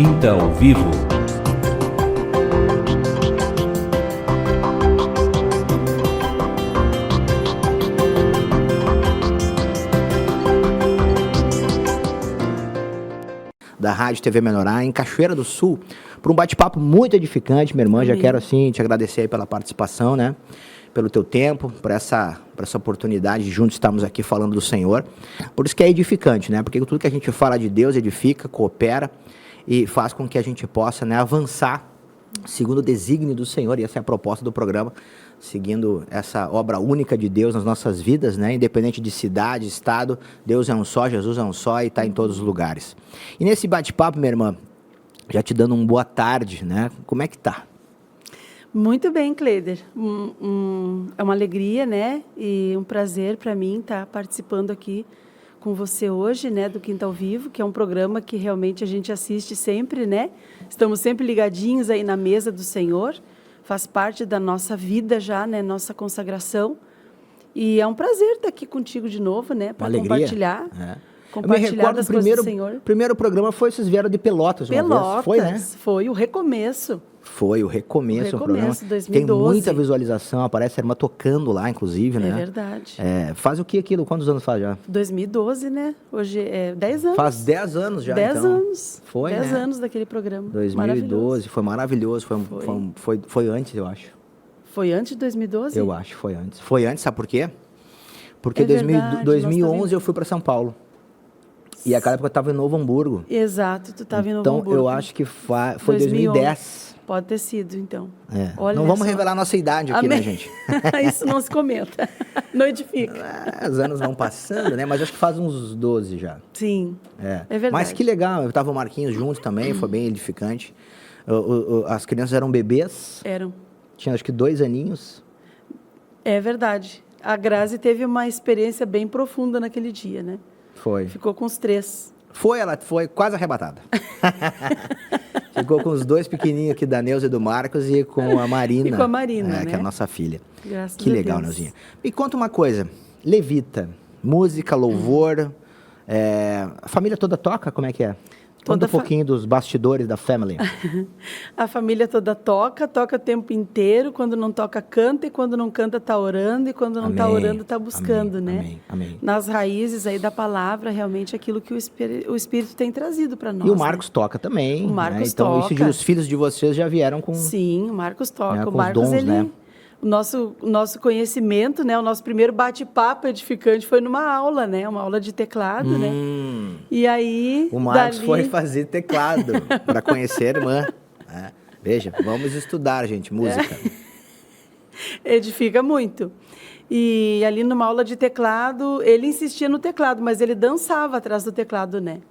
Quinta ao Vivo. Da Rádio TV Menorá, em Cachoeira do Sul, para um bate-papo muito edificante, minha irmã. Já quero, assim, te agradecer aí pela participação, né? Pelo teu tempo, por essa oportunidade de juntos estarmos aqui falando do Senhor. Por isso que é edificante, né? Porque tudo que a gente fala de Deus edifica, coopera e faz com que a gente possa, né, avançar segundo o desígnio do Senhor. E essa é a proposta do programa, seguindo essa obra única de Deus nas nossas vidas, né? Independente de cidade, estado, Deus é um só, Jesus é um só e está em todos os lugares. E nesse bate-papo, minha irmã, já te dando uma boa tarde, né? Como é que tá? Muito bem, Cleider. É uma alegria, né? E um prazer para mim estar participando aqui com você hoje, né? Do Quinta ao Vivo, que é um programa que realmente a gente assiste sempre, né? Estamos sempre ligadinhos aí na mesa do Senhor. Faz parte da nossa vida já, né? Nossa consagração. E é um prazer estar aqui contigo de novo, né? Para compartilhar. Compartilhar das coisas do Senhor. O primeiro programa foi, vocês vieram de Pelotas uma vez. Foi, né? Foi o recomeço. Foi o recomeço, o programa. 2012. Tem muita visualização, aparece a irmã tocando lá, inclusive, né? É verdade. Faz o que aquilo? Quantos anos faz já? 2012, né? Hoje é 10 anos. Faz 10 anos já, 10 então. anos. Foi, 10 né? anos daquele programa. 2012, foi maravilhoso. Foi antes, eu acho. Foi antes de 2012? Eu acho, foi antes. Foi antes, sabe por quê? Porque em verdade, 2011 eu fui para São Paulo. E aquela época eu estava em Novo Hamburgo. Exato, tu estava em Novo Hamburgo. Então, eu acho que foi 2010. Pode ter sido, então. Olha, não vamos revelar a nossa idade aqui, né, gente? Isso não se comenta. Não edifica. Os anos vão passando, né? Mas acho que faz uns 12 já. Sim, é verdade. Mas que legal. Eu tava o Marquinhos junto também, foi bem edificante. As crianças eram bebês. Eram. Tinham acho que 2 aninhos. É verdade. A Grazi teve uma experiência bem profunda naquele dia, né? Foi. Ficou com os 3. Ela foi quase arrebatada. Ficou com os 2 pequenininhos aqui, da Neuza e do Marcos, e com a Marina. E com a Marina, né? Que é a nossa filha. Graças que legal, a Deus. Neuzinha. Me conta uma coisa. Levita, música, louvor, a família toda toca? Como é que é? Conta um pouquinho dos bastidores da family. A família toda toca o tempo inteiro. Quando não toca, canta. E quando não canta, está orando. E quando não está orando, está buscando, né? Amém. Nas raízes aí da palavra, realmente aquilo que o Espírito tem trazido para nós. E o Marcos toca também. O Marcos então, toca. Os filhos de vocês já vieram com... Sim, o Marcos toca. Né, o Marcos, dons, né? O nosso conhecimento, né? O nosso primeiro bate-papo edificante foi numa aula, né? Uma aula de teclado, né? E aí... O Marcos foi fazer teclado para conhecer a irmã. Veja, vamos estudar, gente, música. Edifica muito. E ali numa aula de teclado, ele insistia no teclado, mas ele dançava atrás do teclado, né?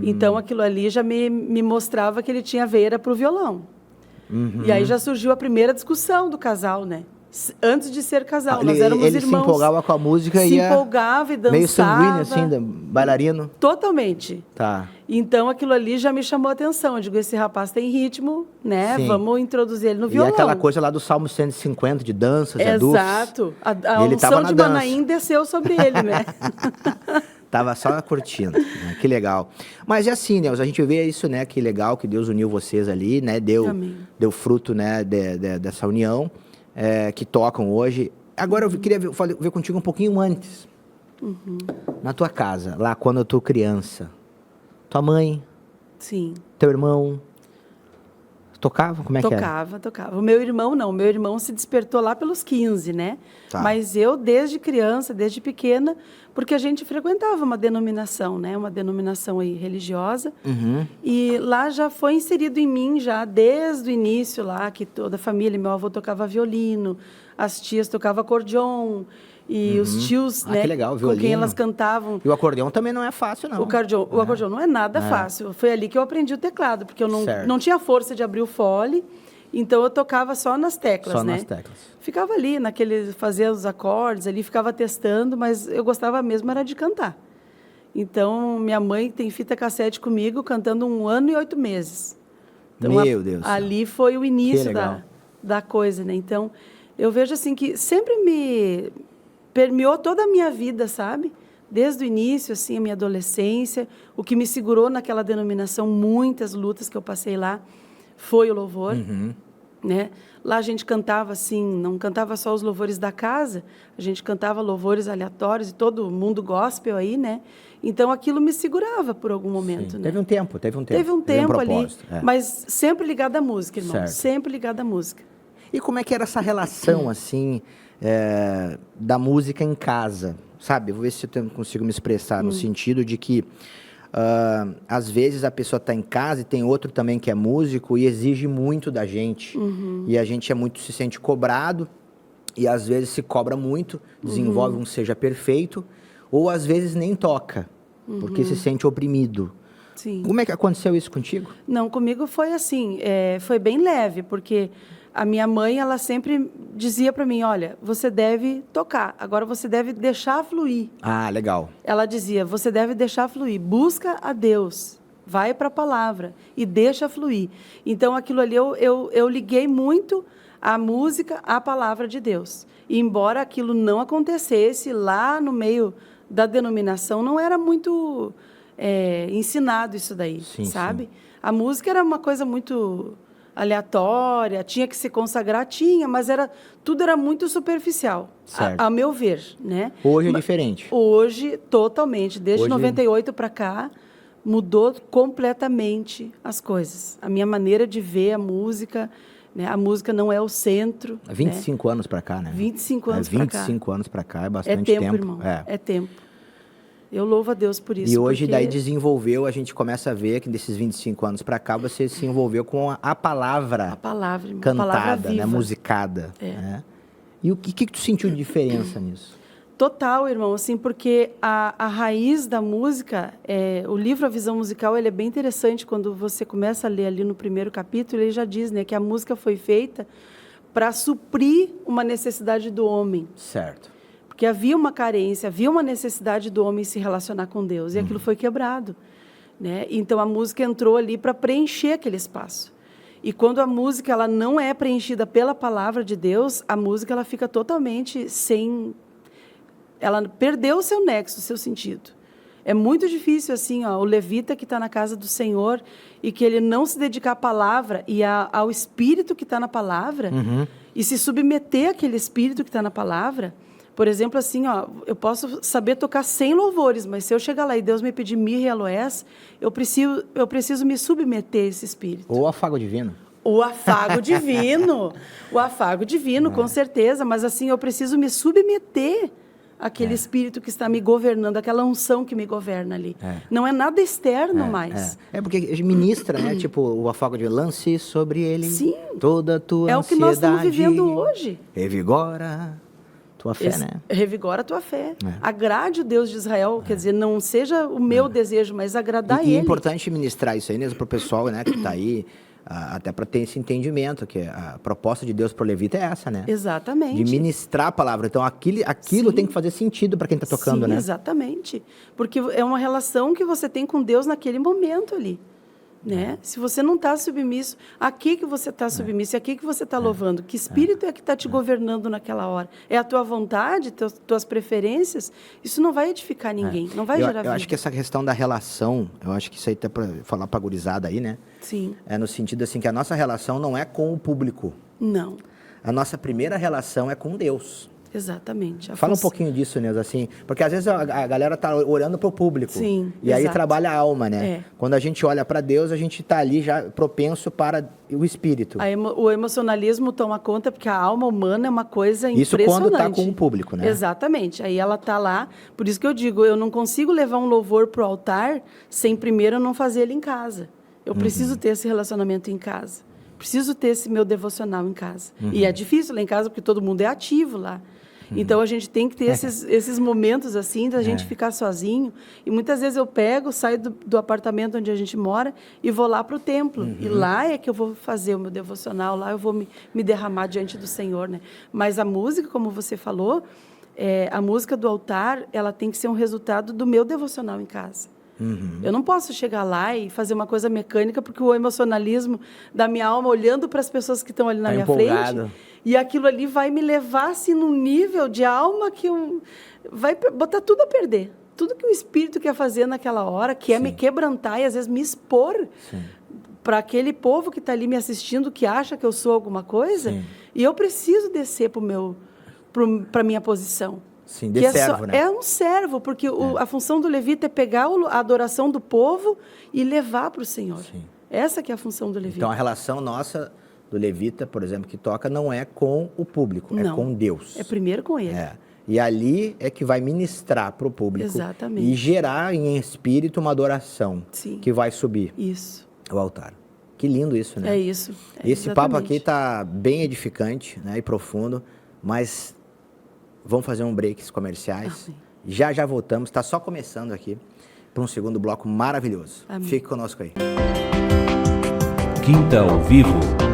Então, aquilo ali já me mostrava que ele tinha veia para o violão. E aí já surgiu a primeira discussão do casal, né? Antes de ser casal, nós éramos irmãos. Ele se empolgava com a música e empolgava e dançava. Meio sanguíneo, assim, bailarino? Totalmente. Tá. Então, aquilo ali já me chamou a atenção. Eu digo, esse rapaz tem ritmo, né? Sim. Vamos introduzir ele no violão. E aquela coisa lá do Salmo 150, de danças, adultos. Exato. A unção de Manaim desceu sobre ele, né? Tava só curtindo, né? Que legal. Mas é assim, né? A gente vê isso, né? Que legal que Deus uniu vocês ali, né? Deu fruto, né? Dessa união, que tocam hoje. Agora eu queria ver contigo um pouquinho antes. Na tua casa, lá quando tu criança. Tua mãe? Sim. Teu irmão? Tocava? Como é que era? Tocava. O meu irmão não. O meu irmão se despertou lá pelos 15, né? Tá. Mas eu, desde criança, desde pequena, porque a gente frequentava uma denominação, né? Uma denominação aí religiosa. E lá já foi inserido em mim, já desde o início lá, que toda a família, meu avô tocava violino, as tias tocavam acordeon, e os tios, né, que legal, violino. com quem elas cantavam. E o acordeão também não é fácil, não. O acordeão não é nada fácil. Foi ali que eu aprendi o teclado, porque eu não tinha força de abrir o fole, então eu tocava só nas teclas, né? Só nas teclas. Ficava ali, fazia os acordes ali, ficava testando, mas eu gostava mesmo era de cantar. Então, minha mãe tem fita cassete comigo, cantando 1 ano e 8 meses. Então, Meu Deus. Ali foi o início da coisa, né? Então, eu vejo assim que sempre me permeou toda a minha vida, sabe? desde o início, assim, a minha adolescência. O que me segurou naquela denominação, muitas lutas que eu passei lá, foi o louvor, né? Lá a gente cantava assim, não cantava só os louvores da casa, a gente cantava louvores aleatórios e todo mundo gospel aí, né? Então aquilo me segurava por algum momento, né? Teve um tempo. Teve um tempo ali, é. mas sempre ligado à música, irmão. Certo. Sempre ligado à música. E como é que era essa relação, assim, da música em casa? Sabe? Vou ver se eu consigo me expressar no sentido de que às vezes a pessoa está em casa e tem outro também que é músico e exige muito da gente. E a gente se sente cobrado e às vezes se cobra muito, desenvolve um seja perfeito, ou às vezes nem toca, porque se sente oprimido. Sim. Como é que aconteceu isso contigo? Não, comigo foi assim, foi bem leve, porque a minha mãe, ela sempre dizia para mim, olha, você deve tocar, agora você deve deixar fluir. Ah, legal. Ela dizia, você deve deixar fluir, busca a Deus, vai para a palavra e deixa fluir. Então, aquilo ali, eu liguei muito a música à palavra de Deus. E embora aquilo não acontecesse lá no meio da denominação, não era muito ensinado isso daí, Sim, sabe? sim. A música era uma coisa muito aleatória, tinha que se consagrar, mas tudo era muito superficial, a meu ver, né? Hoje é diferente. Hoje, totalmente. Desde Hoje... 98 para cá, mudou completamente as coisas. A minha maneira de ver a música, né? A música não é o centro. 25 né? anos para cá, né? 25 anos para cá. 25 anos para cá é bastante tempo. É tempo, irmão. É tempo. Eu louvo a Deus por isso. E hoje daí desenvolveu, a gente começa a ver que desses 25 anos para cá você se envolveu com a palavra. A palavra, irmão. Cantada, a palavra viva. né? Musicada. Né? E o que tu sentiu de diferença nisso? Total, irmão, assim, porque a raiz da música, o livro A Visão Musical, ele é bem interessante. Quando você começa a ler ali no primeiro capítulo, ele já diz, né, que a música foi feita para suprir uma necessidade do homem. Certo. Porque havia uma carência, havia uma necessidade do homem se relacionar com Deus, e aquilo foi quebrado, né? Então a música entrou ali para preencher aquele espaço. E quando a música ela não é preenchida pela palavra de Deus, a música ela fica totalmente sem, ela perdeu o seu nexo, o seu sentido. É muito difícil assim, o levita que está na casa do Senhor e que ele não se dedicar à palavra e ao espírito que está na palavra e se submeter àquele espírito que está na palavra. Por exemplo, assim, eu posso saber tocar 100 louvores, mas se eu chegar lá e Deus me pedir mirra e aloés, eu preciso me submeter a esse espírito. Ou afago divino. O afago divino. O afago divino, com certeza. Mas, assim, eu preciso me submeter àquele espírito que está me governando, aquela unção que me governa ali. Não é nada externo mais. É porque ministra, né? Tipo, o afago divino, lance sobre ele. Sim. Toda a tua ansiedade. É o que nós estamos vivendo hoje. Revigora tua fé, né? Revigora a tua fé. Agrade o Deus de Israel, quer dizer, não seja o meu desejo, mas agradar ele. E é importante ministrar isso aí mesmo para o pessoal, né, que está aí, até para ter esse entendimento, que a proposta de Deus para o levita é essa, né? Exatamente. De ministrar a palavra. Então, aquilo tem que fazer sentido para quem está tocando, né? Exatamente. Porque é uma relação que você tem com Deus naquele momento ali. Né? Se você não está submisso, a que você está submisso? A que você está louvando? Que espírito é que está te governando naquela hora? É a tua vontade, tuas preferências? Isso não vai edificar ninguém, não vai gerar vida. Eu acho que essa questão da relação, eu acho que isso aí até para falar para a gurizada aí, né? Sim. É no sentido assim que a nossa relação não é com o público. Não. A nossa primeira relação é com Deus. Exatamente. Fala um pouquinho disso, Neuza, assim, porque às vezes a galera tá orando pro público. Sim, e aí trabalha a alma, né? Quando a gente olha para Deus, a gente tá ali já propenso para o espírito. O emocionalismo toma conta porque a alma humana é uma coisa impressionante. Isso quando tá com o público, né? Exatamente. Aí ela tá lá, por isso que eu digo, eu não consigo levar um louvor pro altar sem primeiro eu não fazer ele em casa. Eu preciso ter esse relacionamento em casa. Preciso ter esse meu devocional em casa. E é difícil lá em casa porque todo mundo é ativo lá. Então, a gente tem que ter esses momentos, assim, da gente ficar sozinho. E muitas vezes eu saio do apartamento onde a gente mora e vou lá para o templo. E lá é que eu vou fazer o meu devocional, lá eu vou me derramar diante do Senhor, né? Mas a música, como você falou, a música do altar, ela tem que ser um resultado do meu devocional em casa. Eu não posso chegar lá e fazer uma coisa mecânica porque o emocionalismo da minha alma olhando para as pessoas que estão ali na minha frente e aquilo ali vai me levar assim num nível de alma que vai botar tudo a perder. tudo que o Espírito quer fazer naquela hora, que é me quebrantar e às vezes me expor para aquele povo que está ali me assistindo, que acha que eu sou alguma coisa, e eu preciso descer para a minha posição. Sim, de servo, né? É um servo, porque a função do levita é pegar a adoração do povo e levar para o Senhor. Sim. Essa que é a função do levita. Então, a relação nossa do levita, por exemplo, que toca, não é com o público, é com Deus. É primeiro com ele. E ali é que vai ministrar para o público. Exatamente. E gerar em espírito uma adoração que vai subir ao altar. Que lindo isso, né? É isso. Esse papo aqui está bem edificante, né, e profundo, mas vamos fazer um break comerciais. Já voltamos, está só começando aqui para um segundo bloco maravilhoso. Fique conosco aí. Quinta ao Vivo.